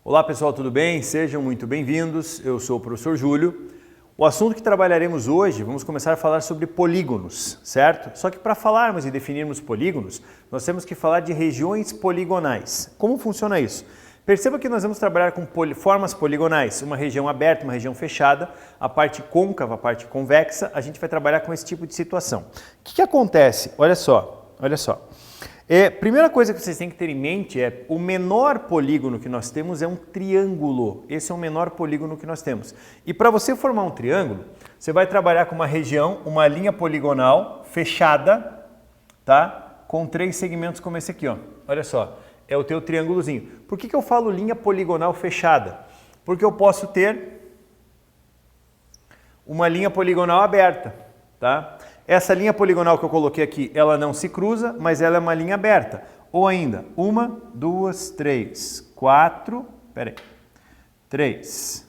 Olá pessoal, tudo bem? Sejam muito bem-vindos. Eu sou o professor Júlio. O assunto que trabalharemos hoje, vamos começar a falar sobre polígonos, certo? Só que para falarmos e definirmos polígonos, nós temos que falar de regiões poligonais. Como funciona isso? Perceba que nós vamos trabalhar com formas poligonais, uma região aberta, uma região fechada, a parte côncava, a parte convexa, a gente vai trabalhar com esse tipo de situação. O que acontece? Olha só. Primeira coisa que vocês têm que ter em mente é o menor polígono que nós temos é um triângulo. Esse é o menor polígono que nós temos. E para você formar um triângulo, você vai trabalhar com uma região, uma linha poligonal fechada, tá? Com 3 segmentos como esse aqui, ó. Olha só, é o teu triângulozinho. Por que eu falo linha poligonal fechada? Porque eu posso ter uma linha poligonal aberta, tá? Essa linha poligonal que eu coloquei aqui, ela não se cruza, mas ela é uma linha aberta. Ou ainda, 1, 2, 3, 4, peraí, 3,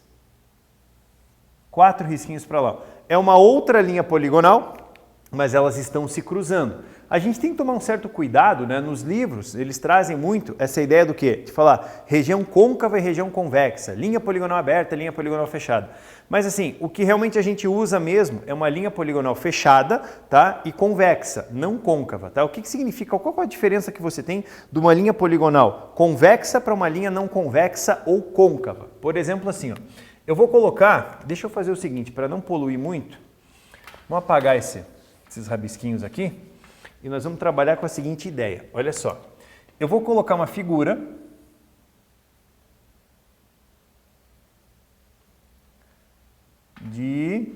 4 risquinhos para lá. É uma outra linha poligonal, mas elas estão se cruzando. A gente tem que tomar um certo cuidado, né? Nos livros, eles trazem muito essa ideia do quê? De falar região côncava e região convexa, linha poligonal aberta, linha poligonal fechada. Mas assim, o que realmente a gente usa mesmo é uma linha poligonal fechada, tá? E convexa, não côncava, tá? O que significa? Qual é a diferença que você tem de uma linha poligonal convexa para uma linha não convexa ou côncava? Por exemplo, assim, ó, eu vou colocar, deixa eu fazer o seguinte, para não poluir muito, vamos apagar esses rabisquinhos aqui. E nós vamos trabalhar com a seguinte ideia. Olha só, eu vou colocar uma figura de,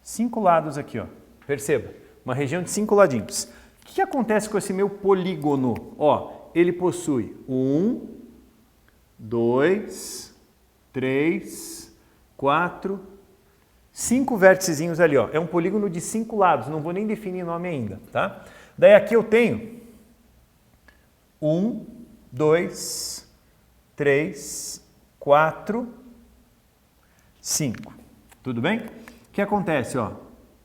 5 lados aqui, ó. Perceba, uma região de 5 ladinhos. O que acontece com esse meu polígono? Ó, ele possui 1, 2, 3, 4, 5 vérticezinhos ali, ó. É um polígono de 5 lados, não vou nem definir nome ainda, tá? Daí aqui eu tenho 1, 2, 3, 4, 5. Tudo bem? O que acontece, ó?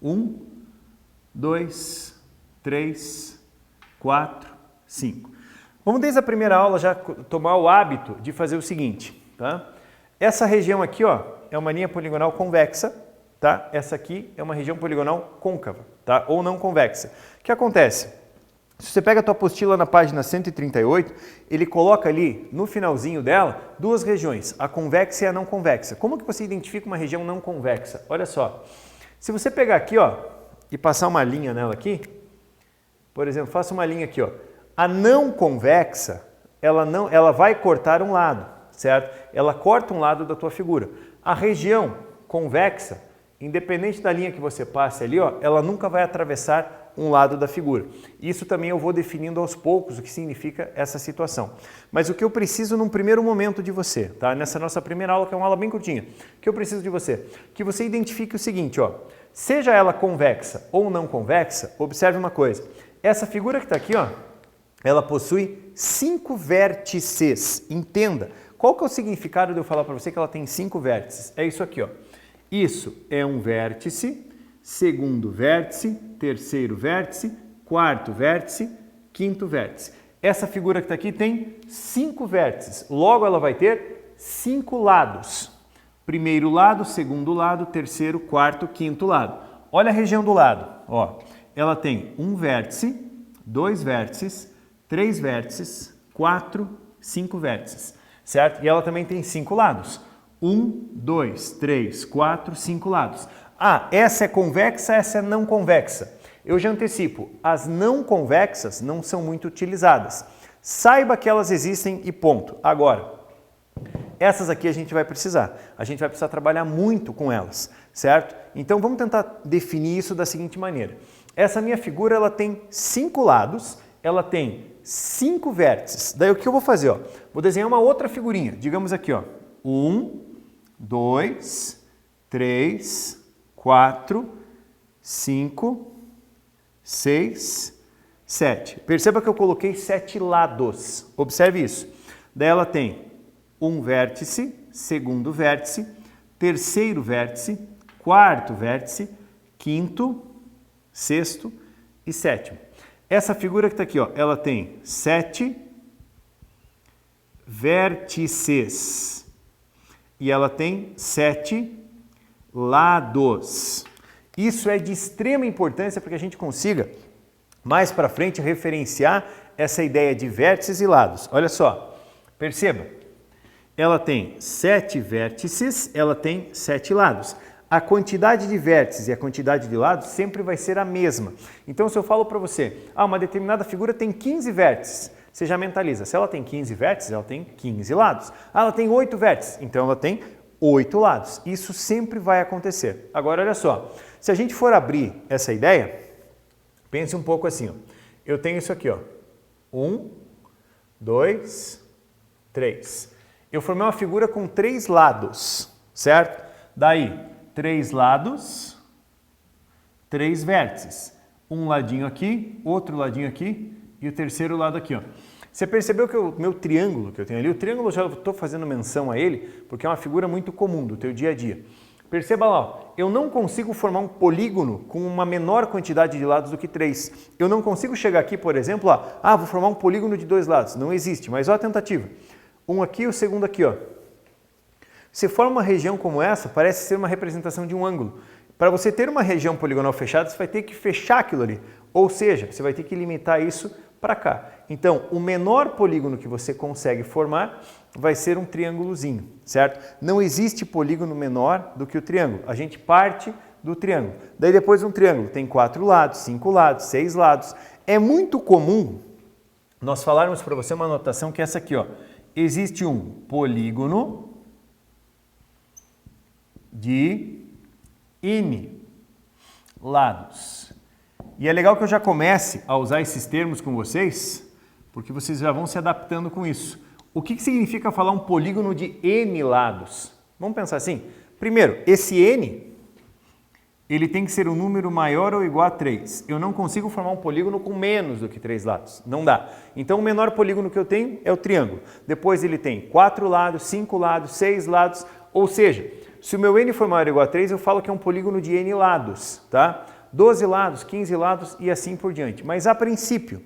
1, 2, 3, 4, 5. Vamos desde a primeira aula já tomar o hábito de fazer o seguinte, tá? Essa região aqui, ó, é uma linha poligonal convexa. Tá? Essa aqui é uma região poligonal côncava, tá? Ou não convexa. O que acontece? Se você pega a tua apostila na página 138, ele coloca ali, no finalzinho dela, 2 regiões, a convexa e a não convexa. Como que você identifica uma região não convexa? Olha só, se você pegar aqui, ó, e passar uma linha nela aqui, por exemplo, faça uma linha aqui, ó. A não convexa, ela vai cortar um lado, certo? Ela corta um lado da tua figura. A região convexa, independente da linha que você passe ali, ó, ela nunca vai atravessar um lado da figura. Isso também eu vou definindo aos poucos o que significa essa situação. Mas o que eu preciso num primeiro momento de você, tá? Nessa nossa primeira aula, que é uma aula bem curtinha, o que eu preciso de você? Que você identifique o seguinte, ó, seja ela convexa ou não convexa, observe uma coisa. Essa figura que está aqui, ó, ela possui 5 vértices. Entenda. Qual que é o significado de eu falar para você que ela tem 5 vértices? É isso aqui, ó. Isso é um vértice, segundo vértice, terceiro vértice, quarto vértice, quinto vértice. Essa figura que está aqui tem 5 vértices, logo ela vai ter 5 lados. Primeiro lado, segundo lado, terceiro, quarto, quinto lado. Olha a região do lado, ó. Ela tem 1 vértice, 2 vértices, 3 vértices, 4, 5 vértices, certo? E ela também tem 5 lados. 1, 2, 3, 4, 5 lados. Ah, essa é convexa, essa é não convexa. Eu já antecipo, as não convexas não são muito utilizadas. Saiba que elas existem e ponto. Agora, essas aqui a gente vai precisar. A gente vai precisar trabalhar muito com elas, certo? Então vamos tentar definir isso da seguinte maneira. Essa minha figura, ela tem 5 lados, ela tem 5 vértices. Daí o que eu vou fazer, ó? Vou desenhar uma outra figurinha. Digamos aqui, ó. 1, 2, 3, 4, 5, 6, 7. Perceba que eu coloquei 7 lados. Observe isso. Daí ela tem 1 vértice, segundo vértice, terceiro vértice, quarto vértice, quinto, sexto e sétimo. Essa figura que está aqui, ó, ela tem 7, vértices. E ela tem 7 lados. Isso é de extrema importância para que a gente consiga, mais para frente, referenciar essa ideia de vértices e lados. Olha só, perceba, ela tem 7 vértices, ela tem 7 lados. A quantidade de vértices e a quantidade de lados sempre vai ser a mesma. Então, se eu falo para você, uma determinada figura tem 15 vértices, você já mentaliza. Se ela tem 15 vértices, ela tem 15 lados. Ela tem 8 vértices, então ela tem 8 lados. Isso sempre vai acontecer. Agora, olha só, se a gente for abrir essa ideia, pense um pouco assim, ó. Eu tenho isso aqui, ó. 1, 2, 3. Eu formei uma figura com 3 lados, certo? Daí, 3 lados, 3 vértices. Um ladinho aqui, outro ladinho aqui e o terceiro lado aqui, ó. Você percebeu que o meu triângulo que eu tenho ali, o triângulo eu já estou fazendo menção a ele, porque é uma figura muito comum do teu dia a dia. Perceba lá, ó, eu não consigo formar um polígono com uma menor quantidade de lados do que 3. Eu não consigo chegar aqui, por exemplo, vou formar um polígono de 2 lados. Não existe, mas olha a tentativa. Um aqui e o segundo aqui, ó. Se forma uma região como essa, parece ser uma representação de um ângulo. Para você ter uma região poligonal fechada, você vai ter que fechar aquilo ali. Ou seja, você vai ter que limitar isso para cá. Então, o menor polígono que você consegue formar vai ser um triângulozinho, certo? Não existe polígono menor do que o triângulo. A gente parte do triângulo. Daí depois um triângulo tem 4 lados, 5 lados, 6 lados. É muito comum nós falarmos para você uma notação que é essa aqui, ó. Existe um polígono de N lados. E é legal que eu já comece a usar esses termos com vocês, porque vocês já vão se adaptando com isso. O que significa falar um polígono de N lados? Vamos pensar assim. Primeiro, esse N, ele tem que ser um número maior ou igual a 3. Eu não consigo formar um polígono com menos do que 3 lados. Não dá. Então, o menor polígono que eu tenho é o triângulo. Depois ele tem 4 lados, 5 lados, 6 lados. Ou seja, se o meu N for maior ou igual a 3, eu falo que é um polígono de N lados, tá? 12 lados, 15 lados e assim por diante. Mas, a princípio,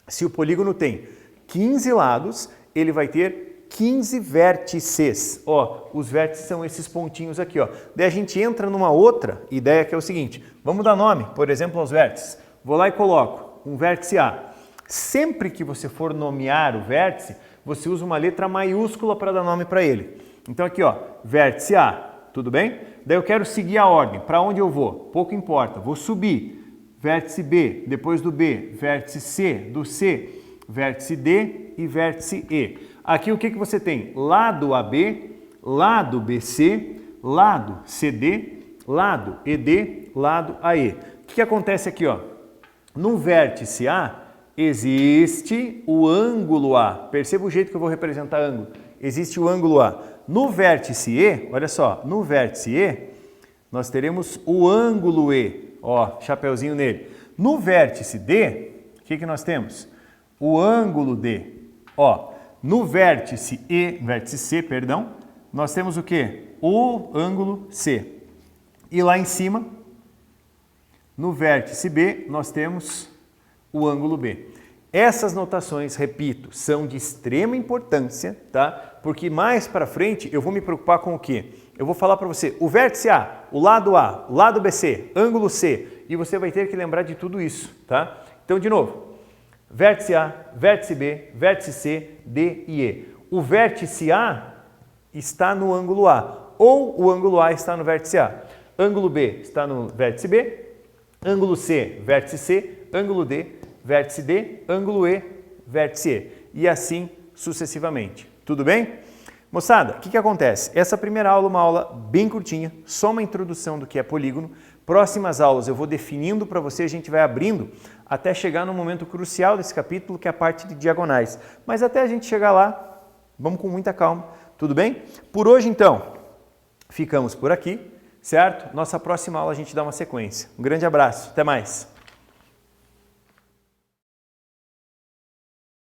se o polígono tem 15 lados, ele vai ter 15 vértices. Ó, os vértices são esses pontinhos aqui, ó. Daí a gente entra numa outra ideia que é o seguinte. Vamos dar nome, por exemplo, aos vértices. Vou lá e coloco um vértice A. Sempre que você for nomear o vértice, você usa uma letra maiúscula para dar nome para ele. Então aqui, ó, vértice A, tudo bem? Daí eu quero seguir a ordem. Para onde eu vou? Pouco importa. Vou subir. Vértice B, depois do B, vértice C, do C, vértice D e vértice E. Aqui o que você tem? Lado AB, lado BC, lado CD, lado ED, lado AE. O que acontece aqui, ó? No vértice A existe o ângulo A. Perceba o jeito que eu vou representar ângulo. Existe o ângulo A. No vértice E, olha só, no vértice E, nós teremos o ângulo E. Ó, chapeuzinho nele. No vértice D, o que nós temos? O ângulo D. Ó, no vértice C, perdão, nós temos o quê? O ângulo C. E lá em cima, no vértice B, nós temos o ângulo B. Essas notações, repito, são de extrema importância, tá? Porque mais para frente eu vou me preocupar com o quê? Eu vou falar para você o vértice A, o lado BC, ângulo C, e você vai ter que lembrar de tudo isso, tá? Então, de novo, vértice A, vértice B, vértice C, D e E. O vértice A está no ângulo A, ou o ângulo A está no vértice A. Ângulo B está no vértice B, ângulo C, vértice C, ângulo D, vértice D, ângulo E, vértice E. E assim sucessivamente. Tudo bem? Moçada, o que acontece? Essa primeira aula é uma aula bem curtinha, só uma introdução do que é polígono. Próximas aulas eu vou definindo para você, a gente vai abrindo até chegar no momento crucial desse capítulo, que é a parte de diagonais. Mas até a gente chegar lá, vamos com muita calma. Tudo bem? Por hoje, então, ficamos por aqui, certo? Nossa próxima aula a gente dá uma sequência. Um grande abraço, até mais!